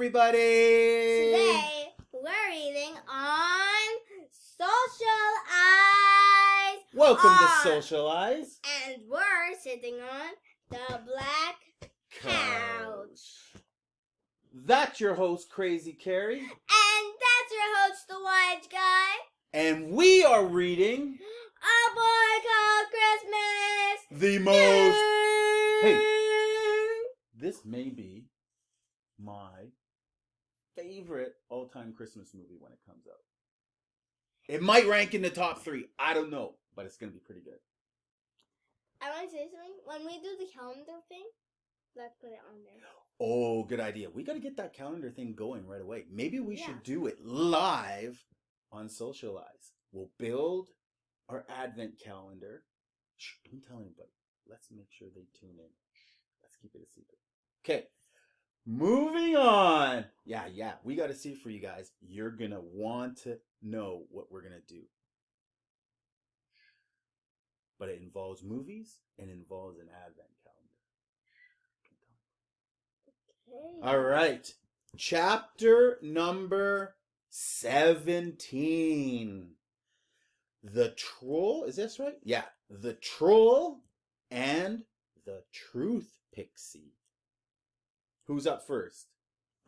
everybody! Today, we're reading on SocialEyes. Welcome to SocialEyes. And we're sitting on the black couch. That's your host, Crazy Karee. And that's your host, the White Guy. And we are reading A Boy Called Christmas. the most... Hey, this may be my favorite all-time Christmas movie when it comes out. It might rank in the top 3. I don't know, but it's going to be pretty good. I want to say something. When we do the calendar thing, let's put it on there. Oh, good idea. We got to get that calendar thing going right away. Maybe we should do it live on SocialEyes. We'll build our advent calendar. Shh, don't tell anybody. Let's make sure they tune in. Let's keep it a secret. Okay. Moving on. Yeah. We got to see it for you guys. You're going to want to know what we're going to do. But it involves movies and involves an advent calendar. Okay. All right. Chapter number 17. The Troll. Is this right? Yeah. The Troll and the Truth Pixie. Who's up first?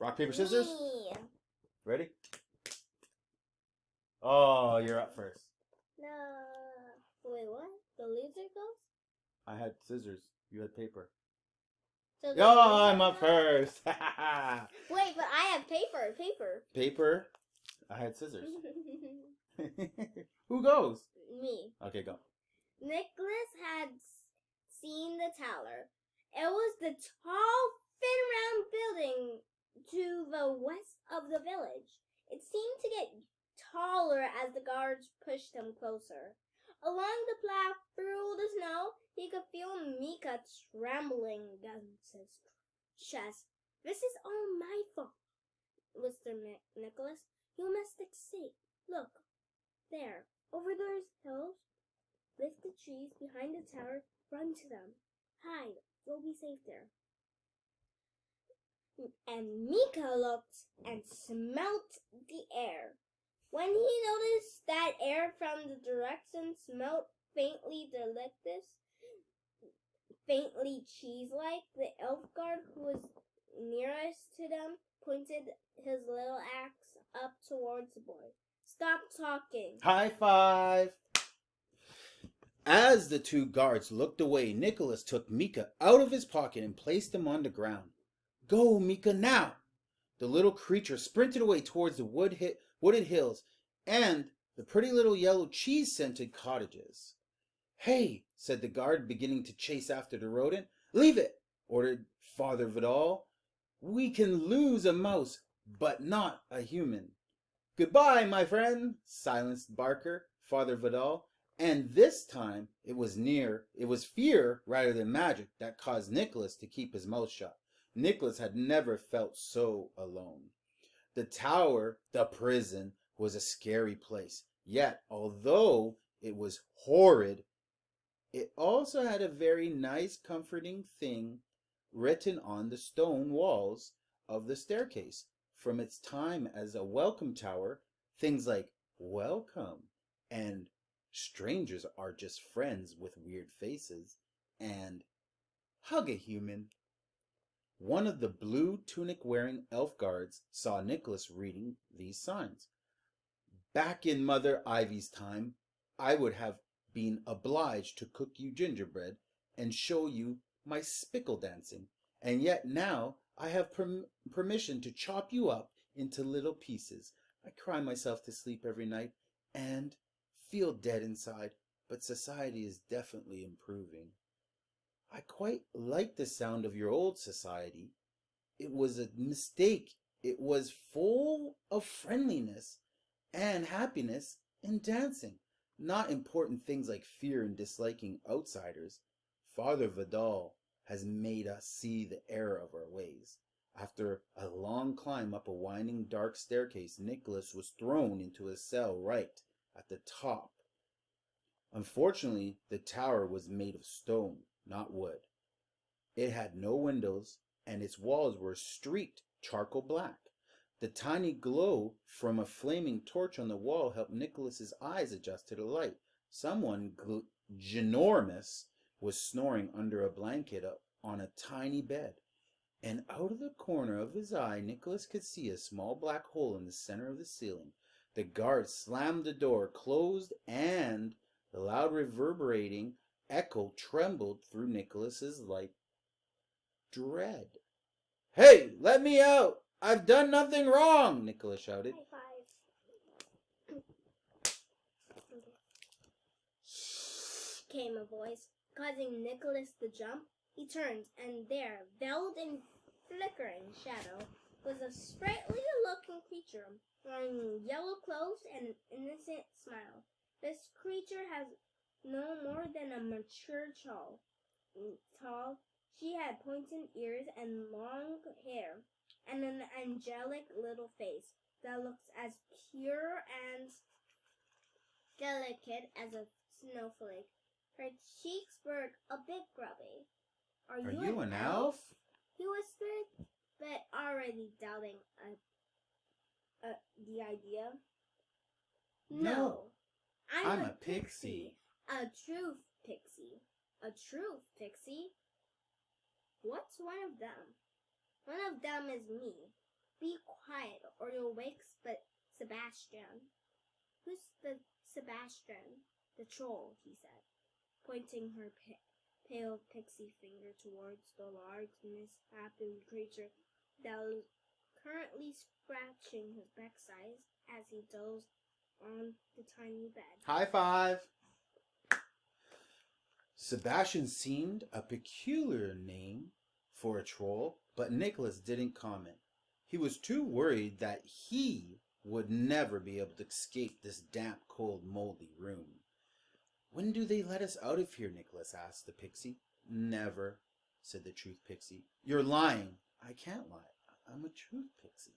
Rock, paper, scissors? Me. Ready? Oh, you're up first. No. Wait, what? The loser goes? I had scissors. You had paper. So Oh, I'm up first. Wait, but I have paper. Paper. I had scissors. Who goes? Me. Okay, go. Nicholas had seen the tower. It was the tall, thin, round building to the west of the village. It seemed to get taller as the guards pushed him closer. Along the path through the snow, he could feel Mika trembling against his chest. "This is all my fault," whispered Nicholas. "You must escape. Look, there, over those hills. Lift the trees behind the tower, run to them. Hide, you'll be safe there." And Mika looked and smelt the air. When he noticed that air from the direction smelt faintly delicious, faintly cheese-like, the elf guard who was nearest to them pointed his little axe up towards the boy. "Stop talking." High five. As the two guards looked away, Nicholas took Mika out of his pocket and placed him on the ground. "Go, Mika, now!" The little creature sprinted away towards the wooded hills and the pretty little yellow cheese-scented cottages. "Hey," said the guard, beginning to chase after the rodent. "Leave it," ordered Father Vidal. "We can lose a mouse, but not a human." "Goodbye, my friend," silenced Barker, Father Vidal. And this time it was fear rather than magic that caused Nicholas to keep his mouth shut. Nicholas had never felt so alone. The tower, the prison, was a scary place. Yet, although it was horrid, it also had a very nice, comforting thing written on the stone walls of the staircase. From its time as a welcome tower, things like "Welcome" and "Strangers are just friends with weird faces" and "Hug a human." One of the blue tunic-wearing elf guards saw Nicholas reading these signs. "Back in Mother Ivy's time, I would have been obliged to cook you gingerbread and show you my spickle dancing, and yet now I have permission to chop you up into little pieces. I cry myself to sleep every night and feel dead inside, but society is definitely improving. I quite like the sound of your old society. It was a mistake. It was full of friendliness and happiness and dancing, not important things like fear and disliking outsiders. Father Vidal has made us see the error of our ways." After a long climb up a winding dark staircase, Nicholas was thrown into a cell right at the top. Unfortunately, the tower was made of stone, not wood. It had no windows, and its walls were streaked charcoal black. The tiny glow from a flaming torch on the wall helped Nicholas's eyes adjust to the light. Someone ginormous was snoring under a blanket up on a tiny bed. And out of the corner of his eye, Nicholas could see a small black hole in the center of the ceiling. The guard slammed the door closed, and the loud reverberating echo trembled through Nicholas's light dread. "Hey, let me out! I've done nothing wrong!" Nicholas shouted. High five. Came a voice, causing Nicholas to jump. He turned, and there, veiled in flickering shadow, was a sprightly-looking creature, wearing yellow clothes and an innocent smile. This creature has no more than a mature child. Tall, she had pointed ears and long hair, and an angelic little face that looks as pure and delicate as a snowflake. Her cheeks were a bit grubby. Are you an elf? He whispered, but already doubting the idea. No, I'm a pixie. A true pixie. A true pixie? What's one of them? One of them is me. Be quiet or you'll wake Sebastian. Who's the Sebastian? The troll, he said, pointing her pale pixie finger towards the large, misshapen creature that was currently scratching his backside as he dozed on the tiny bed. High five! Sebastian seemed a peculiar name for a troll, but Nicholas didn't comment. He was too worried that he would never be able to escape this damp, cold, moldy room. "When do they let us out of here?" Nicholas asked the pixie. "Never," said the truth pixie. "You're lying." "I can't lie. I'm a truth pixie.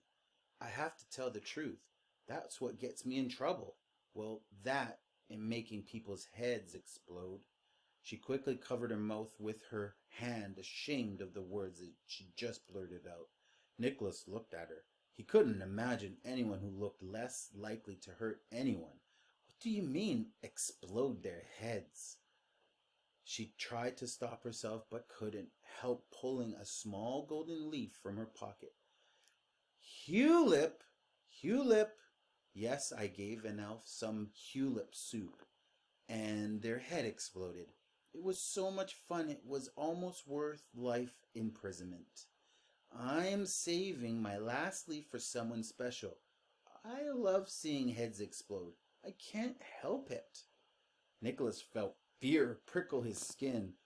I have to tell the truth. That's what gets me in trouble." "Well, that and making people's heads explode." She quickly covered her mouth with her hand, ashamed of the words that she just blurted out. Nicholas looked at her. He couldn't imagine anyone who looked less likely to hurt anyone. "What do you mean, explode their heads?" She tried to stop herself, but couldn't help pulling a small golden leaf from her pocket. Hulip! Yes, I gave an elf some hulip soup, and their head exploded. It was so much fun, it was almost worth life imprisonment. I'm saving my last leaf for someone special. I love seeing heads explode. I can't help it. Nicholas felt fear prickle his skin.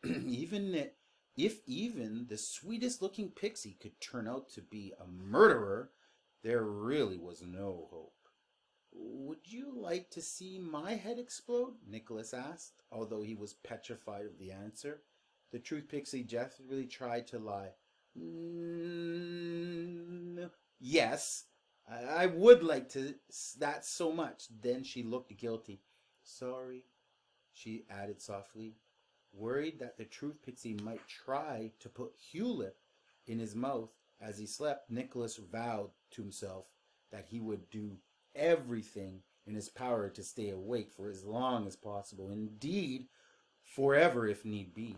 If even the sweetest looking pixie could turn out to be a murderer, there really was no hope. "Would you like to see my head explode?" Nicholas asked, although he was petrified of the answer. The truth pixie desperately tried to lie. Yes, I would like to that so much." Then she looked guilty. "Sorry," she added softly. Worried that the truth pixie might try to put Hulip in his mouth as he slept, Nicholas vowed to himself that he would do everything in his power to stay awake for as long as possible, indeed, forever if need be.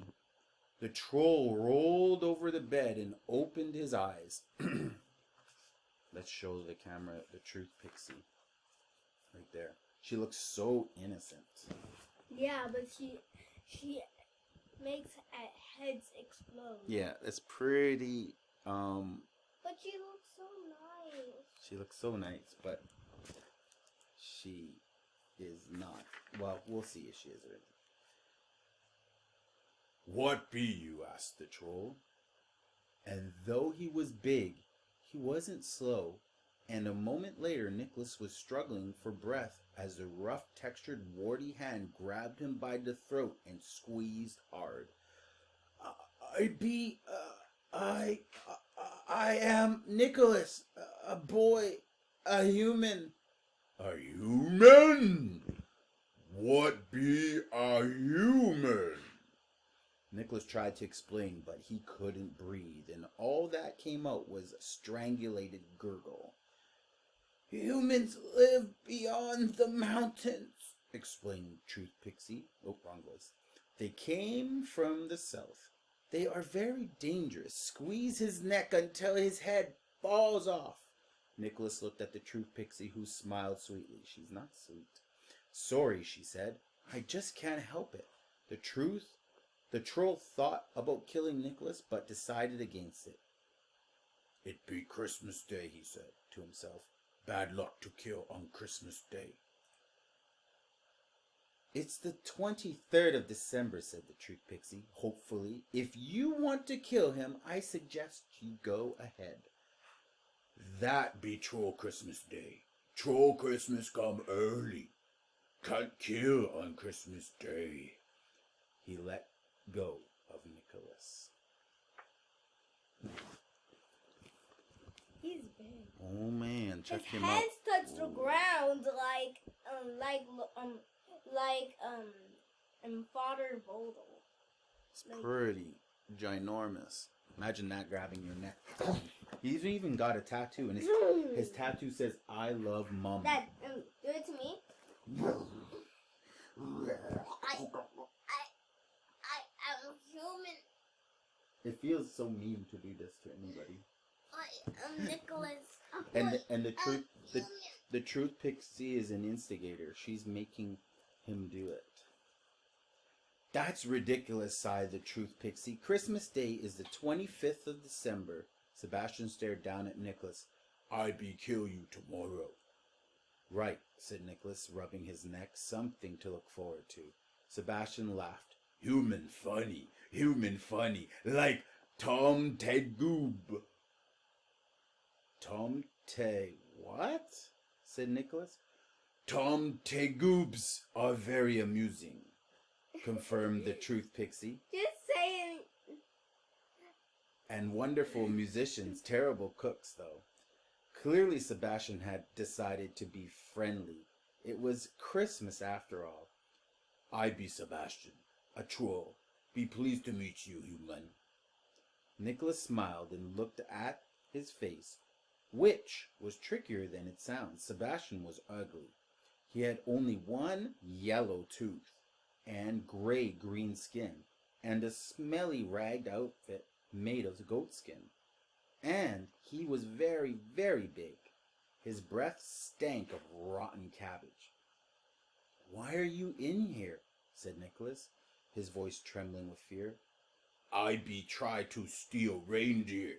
The troll rolled over the bed and opened his eyes. Let's show the camera the truth pixie. Right there. She looks so innocent. Yeah, but she makes heads explode. Yeah, it's pretty, But she looks so nice. She looks so nice, but she is not. Well, we'll see if she is or isn't. "What be you?" asked the troll. And though he was big, he wasn't slow, and a moment later Nicholas was struggling for breath as a rough-textured, warty hand grabbed him by the throat and squeezed hard. I am Nicholas, a boy, a human." "A human? What be a human?" Nicholas tried to explain, but he couldn't breathe, and all that came out was a strangulated gurgle. Humans live beyond the mountains, explained Truth Pixie. Oh, wrong voice. They came from the south. They are very dangerous. Squeeze his neck until his head falls off. Nicholas looked at the Truth Pixie, who smiled sweetly. She's not sweet. Sorry, she said. I just can't help it. The troll thought about killing Nicholas, but decided against it. It be Christmas Day, he said to himself. Bad luck to kill on Christmas Day. It's the 23rd of December, said the Truth Pixie, hopefully. If you want to kill him, I suggest you go ahead. That be Troll Christmas Day. Troll Christmas come early. Can't kill on Christmas Day. He let go of Nicholas. He's big. Oh man, check his him out. His hands touch the ground like Father Voldemort. It's pretty ginormous. Imagine that grabbing your neck. He's even got a tattoo, and his tattoo says, I love Mom. Dad, do it to me. I'm human. It feels so mean to do this to anybody. I'm Nicholas. And the Truth Pixie is an instigator. She's making him do it. That's ridiculous, sighed the Truth Pixie. Christmas Day is the 25th of December. Sebastian stared down at Nicholas. I be kill you tomorrow. Right, said Nicholas, rubbing his neck. Something to look forward to. Sebastian laughed. Human funny, like Tom Tegoob. Tom Te what? Said Nicholas. Tom Tegoobs are very amusing, confirmed the Truth Pixie. Just saying. And wonderful musicians, terrible cooks though. Clearly Sebastian had decided to be friendly. It was Christmas after all. I be Sebastian, a troll. Be pleased to meet you, human. Nicholas smiled and looked at his face, which was trickier than it sounds. Sebastian was ugly. He had only one yellow tooth and gray-green skin and a smelly ragged outfit made of goat skin. And he was very, very big. His breath stank of rotten cabbage. Why are you in here? Said Nicholas, his voice trembling with fear. I be try to steal reindeer,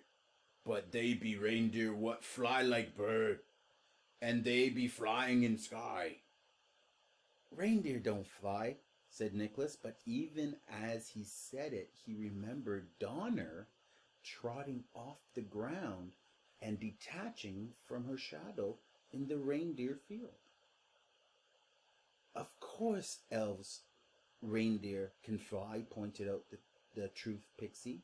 but they be reindeer what fly like bird, and they be flying in sky. Reindeer don't fly, said Nicholas, but even as he said it, he remembered Donner trotting off the ground and detaching from her shadow in the reindeer field. Of course elves reindeer can fly, pointed out the Truth Pixie.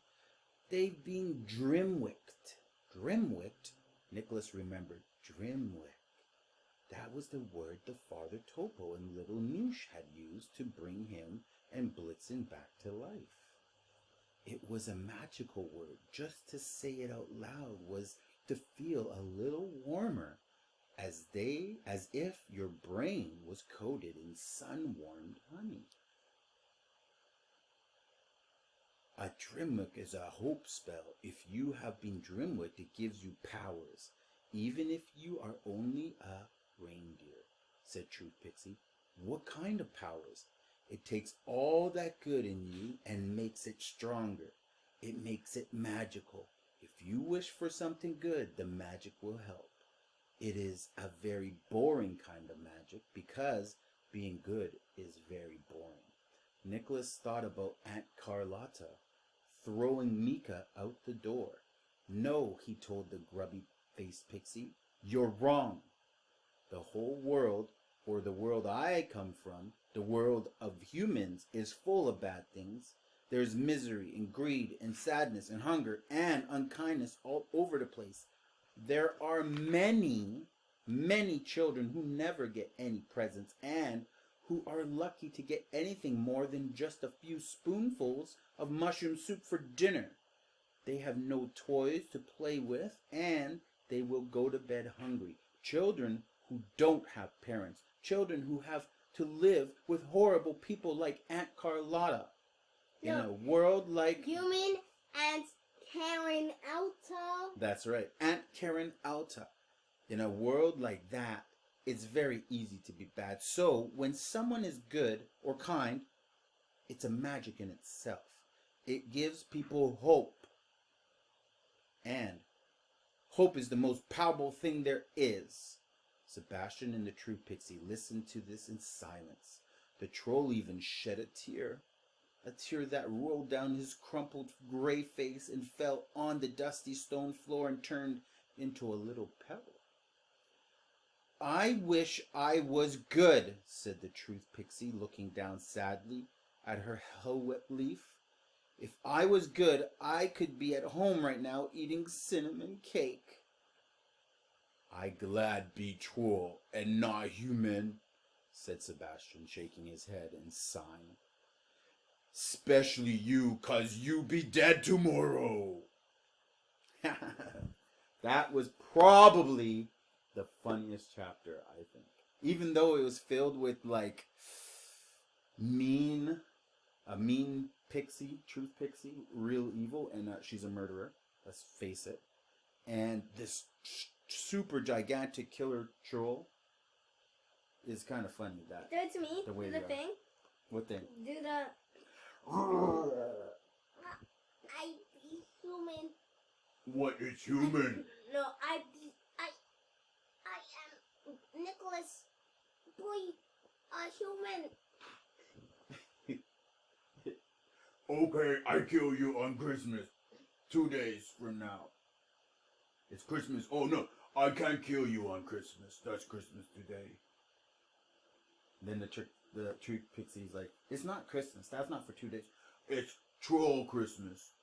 They've been drimwicked. Drimwicked? Nicholas remembered. Drimwick. That was the word the Father Topo and Little Noosh had used to bring him and Blitzen back to life. It was a magical word. Just to say it out loud was to feel a little warmer, as if your brain was coated in sun-warmed honey. A Drimwick is a hope spell. If you have been Drimwicked, it gives you powers, even if you are only a reindeer, said Truth Pixie. What kind of powers? It takes all that good in you and makes it stronger. It makes it magical. If you wish for something good, the magic will help. It is a very boring kind of magic because being good is very boring. Nicholas thought about Aunt Carlotta throwing Mika out the door. No, he told the grubby-faced pixie, you're wrong. The whole world, or the world I come from, the world of humans, is full of bad things. There's misery and greed and sadness and hunger and unkindness all over the place. There are many, many children who never get any presents and who are lucky to get anything more than just a few spoonfuls of mushroom soup for dinner. They have no toys to play with and they will go to bed hungry. children who don't have parents, children who have to live with horrible people like Aunt Carlotta. In a world like... You mean Aunt Karen Alta? That's right, Aunt Karen Alta. In a world like that, it's very easy to be bad. So, when someone is good or kind, it's a magic in itself. It gives people hope. And hope is the most powerful thing there is. Sebastian and the true Pixie listened to this in silence. The troll even shed a tear that rolled down his crumpled gray face and fell on the dusty stone floor and turned into a little pebble. I wish I was good, said the truth Pixie, looking down sadly at her hell-whipped leaf. If I was good, I could be at home right now eating cinnamon cake. I glad be troll and not human, said Sebastian, shaking his head and sighing. Especially you, 'cause you be dead tomorrow. That was probably the funniest chapter, I think. Even though it was filled with, like, a mean pixie, truth pixie, real evil, and she's a murderer, let's face it. And this super gigantic killer troll is kind of funny. That do it to me. The way do the thing. What thing? Do the. I be human. What is human? No, I am Nicholas. Boy, a human. Okay, I kill you on Christmas. 2 days from now. It's Christmas. Oh no, I can't kill you on Christmas. That's Christmas today. Then the true Pixie's like, it's not Christmas. That's not for 2 days. It's troll Christmas.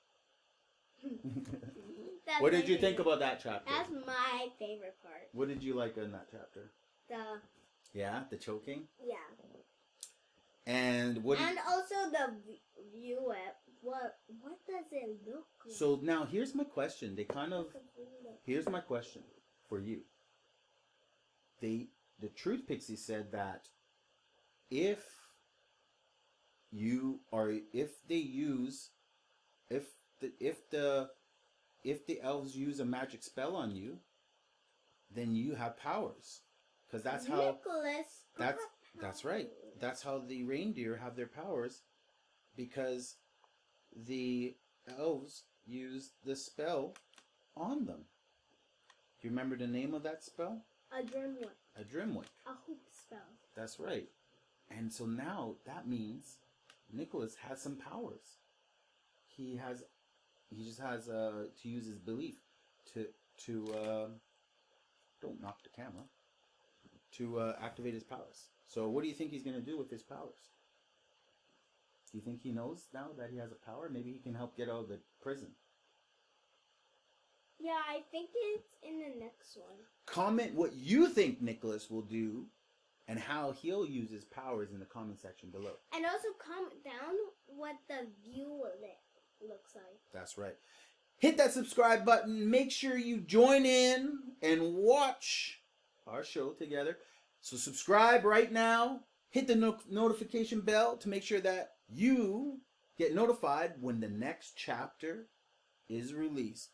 What did you think about that chapter? That's my favorite part. What did you like in that chapter? The choking? Yeah. And also the view. What does it look like? So now here's my question. Here's my question for you. The truth Pixie said that if the elves use a magic spell on you, then you have powers. Because that's how Nicholas. That's right. That's how the reindeer have their powers, because the elves use the spell on them. Do you remember the name of that spell? A Drimwick. A Drimwick. A hoop spell. That's right. And so now that means Nicholas has some powers. He just has to use his belief to don't knock the camera, to activate his powers. So what do you think he's going to do with his powers? Do you think he knows now that he has a power? Maybe he can help get out of the prison. Yeah, I think it's in the next one. Comment what you think Nicholas will do and how he'll use his powers in the comment section below. And also comment down what the view of it looks like. That's right. Hit that subscribe button. Make sure you join in and watch our show together. So subscribe right now. Hit the notification bell to make sure that you get notified when the next chapter is released.